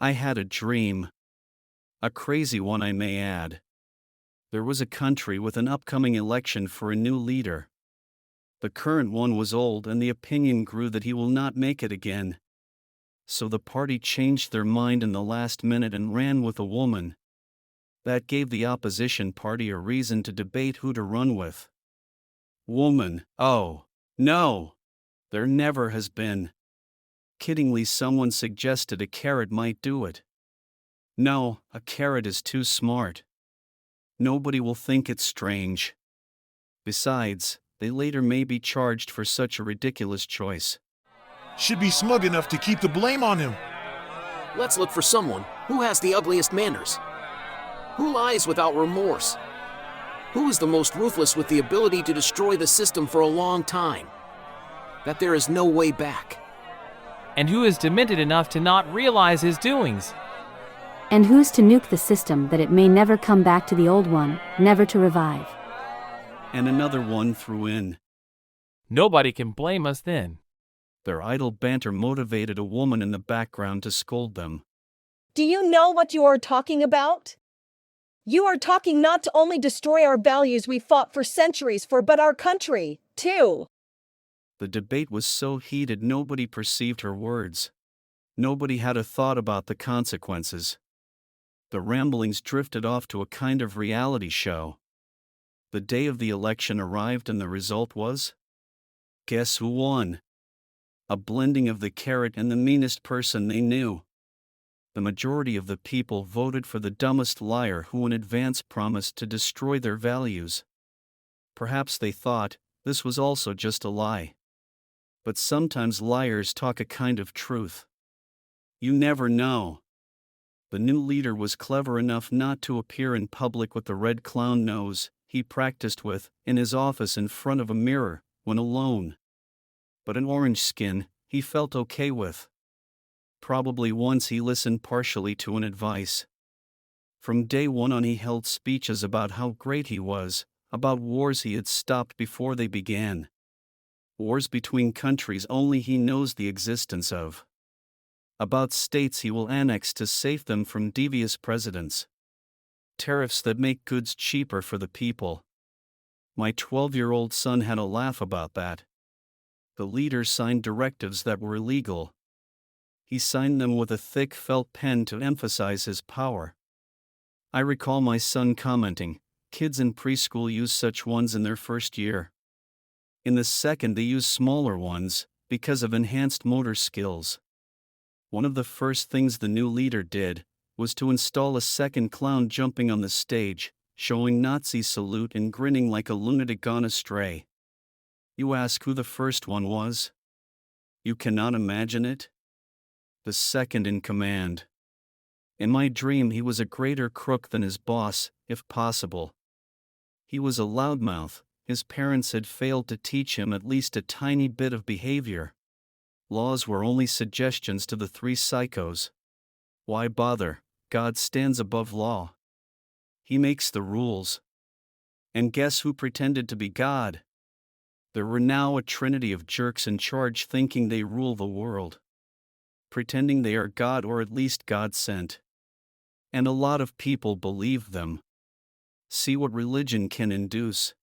I had a dream. A crazy one, I may add. There was a country with an upcoming election for a new leader. The current one was old and the opinion grew that he will not make it again. So the party changed their mind in the last minute and ran with a woman. That gave the opposition party a reason to debate who to run with. Woman, oh, no! There never has been. Kiddingly, someone suggested a carrot might do it. No, a carrot is too smart. Nobody will think it's strange. Besides, they later may be charged for such a ridiculous choice. Should be smug enough to keep the blame on him. Let's look for someone who has the ugliest manners. Who lies without remorse? Who is the most ruthless with the ability to destroy the system for a long time? That there is no way back. And who is demented enough to not realize his doings? And who's to nuke the system that it may never come back to the old one, never to revive? And another one threw in. Nobody can blame us then. Their idle banter motivated a woman in the background to scold them. Do you know what you are talking about? You are talking not to only destroy our values we fought for centuries for, but our country, too. The debate was so heated nobody perceived her words. Nobody had a thought about the consequences. The ramblings drifted off to a kind of reality show. The day of the election arrived and the result was? Guess who won? A blending of the carrot and the meanest person they knew. The majority of the people voted for the dumbest liar who in advance promised to destroy their values. Perhaps they thought this was also just a lie. But sometimes liars talk a kind of truth. You never know. The new leader was clever enough not to appear in public with the red clown nose he practiced with in his office in front of a mirror when alone. But an orange skin he felt okay with. Probably once he listened partially to an advice. From day one on he held speeches about how great he was, about wars he had stopped before they began. Wars between countries only he knows the existence of. About states he will annex to save them from devious presidents. Tariffs that make goods cheaper for the people. My 12-year-old son had a laugh about that. The leader signed directives that were illegal. He signed them with a thick felt pen to emphasize his power. I recall my son commenting, "Kids in preschool use such ones in their first year. In the second they use smaller ones, because of enhanced motor skills." One of the first things the new leader did was to install a second clown jumping on the stage, showing Nazi salute and grinning like a lunatic gone astray. You ask who the first one was? You cannot imagine it? The second in command. In my dream he was a greater crook than his boss, if possible. He was a loudmouth. His parents had failed to teach him at least a tiny bit of behavior. Laws were only suggestions to the three psychos. Why bother? God stands above law. He makes the rules. And guess who pretended to be God? There were now a trinity of jerks in charge thinking they rule the world. Pretending they are God, or at least God sent. And a lot of people believe them. See what religion can induce.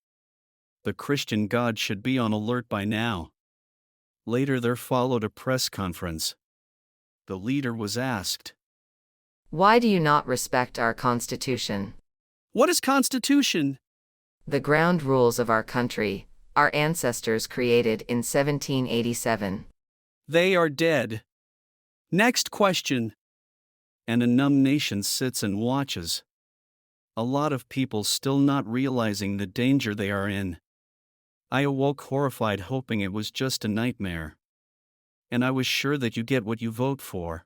The Christian God should be on alert by now. Later there followed a press conference. The leader was asked, "Why do you not respect our Constitution? "What is Constitution?" The ground rules of our country, our ancestors created in 1787. They are dead. Next question. And a numb nation sits and watches. A lot of people still not realizing the danger they are in. I awoke horrified, hoping it was just a nightmare. And I was sure that you get what you vote for.